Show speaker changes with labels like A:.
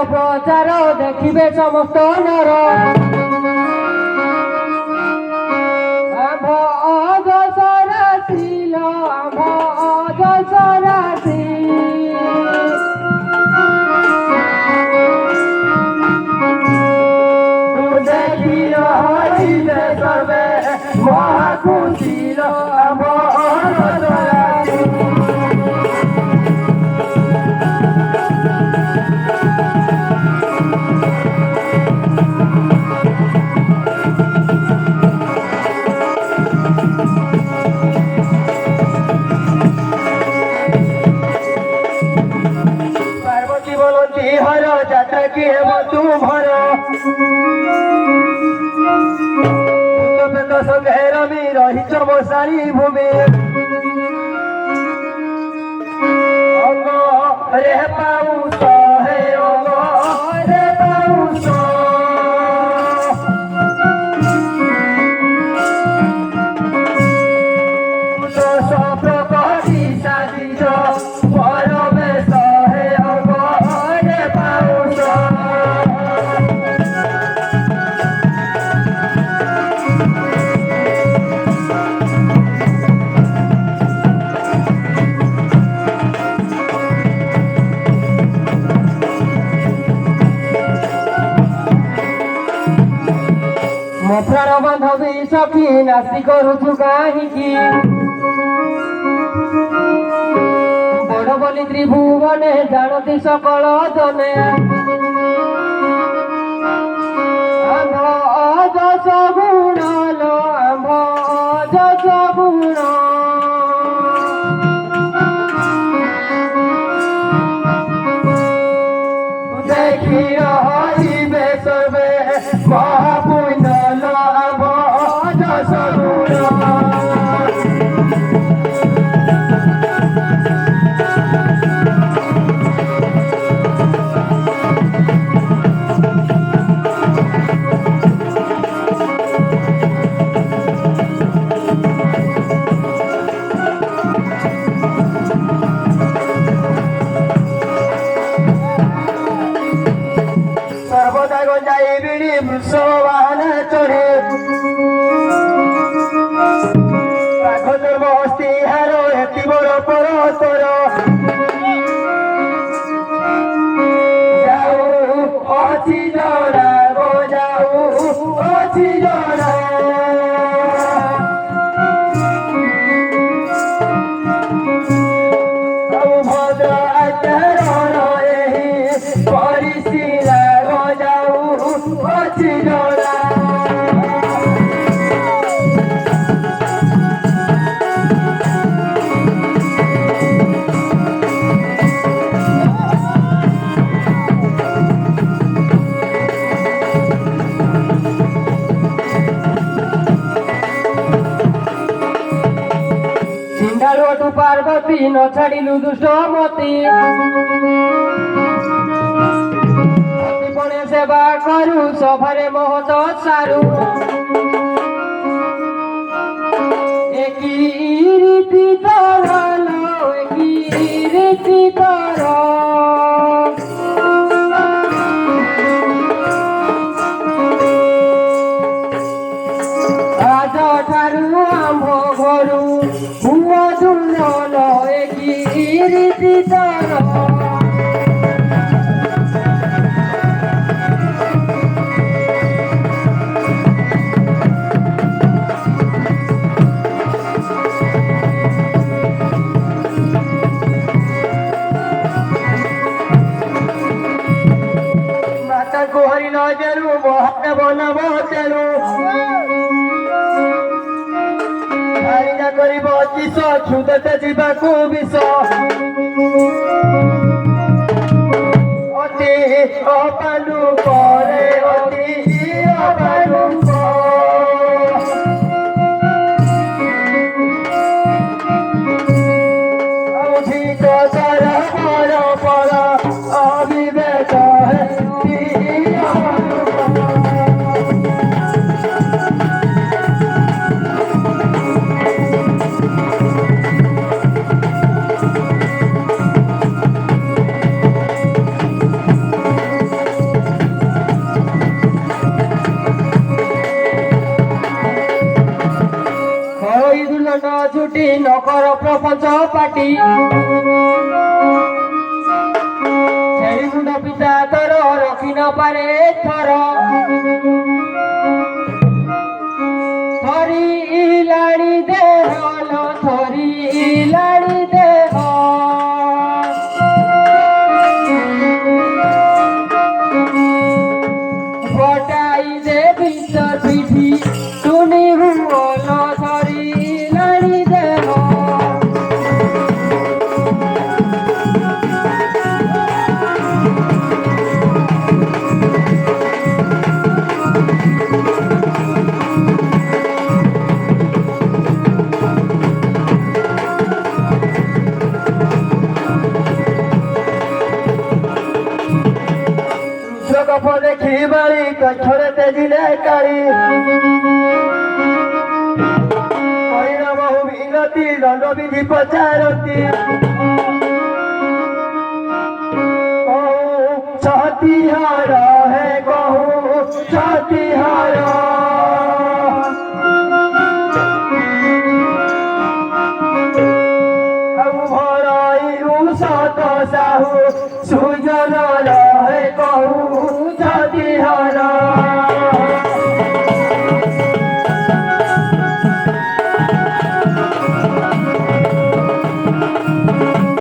A: প্রচার দেখিবে সমস্ত নর আম্ভ অজসরাশি আম্ভ অজসরাশি দেখিল হইবে সর্বে মহাখুশিল আম্ভ অজসরাশি হর যাত্রা কি হেব তুমর সঙ্গে রবি রহিছ মশারি ভূমি অঙ্গ রে পাউস হে অঙ্গ রে পাউস প্রকটি সাজিছ পরবেশ হে অঙ্গ রে পাউস মফলার বান্ধবী সখী নাচি করুছু কাহিকি বড় বলি ত্রিভুবনে জানতি সকল জনে আম্ভ অযশ গুণ লো আম্ভ অযশ গুণ দেখিল হইবে সর্বে মহাপুণ্য লো আম্ভ অযশ গুণ সর্বদা গঞ্জাই বিড়ি বৃষ বাহনে চড়ে জন্ম হস্তি হার এতি বড় পরতর যাও অছি জড়া গো যাও অছি জড়া ভদ্র আচরণ এই পরিশীলা গো যাও অছি জড়া সিন্ধালু পার্বতী ন ছাড়িলু দুষ্টমতি পণে সেবা করু সভারে মহত সারু একই রীতি ধরলো একই রীতি ধর আজ ঠারু আম্ভ ঘরু ভুয়া দুর্নল একই রীতি ধর মাতাଙ୍କୁ ହରି ନଜରୁ ମହାଦେବ ନବ ତେଣୁ ହାରିନା କରିବ କିସ କ୍ଷୁଦତେ ଯିବାକୁ ବିଷ ଅତି ଅପାଲୁ ପରେ ଅତି ଅପାଲୁ ଅଭିତ ସର ପର ପର ଅବିବେକ প্রপঞ্চ পাটি সেই মুন্ড পিতা তোর রখি ন পারে থর থরি ইলাড়ি দেহ লো থরি ইলাড়ি দেহ গোটাই দেবী তোর পিঠি টুনি হুল থরি ইলাড়ি দেহ গপ দেখি বাড়ি কছড়ে তেজিলে কাড়ি হরিণ বহু বিনতি দণ্ড বিধি পচারতি সতীহারা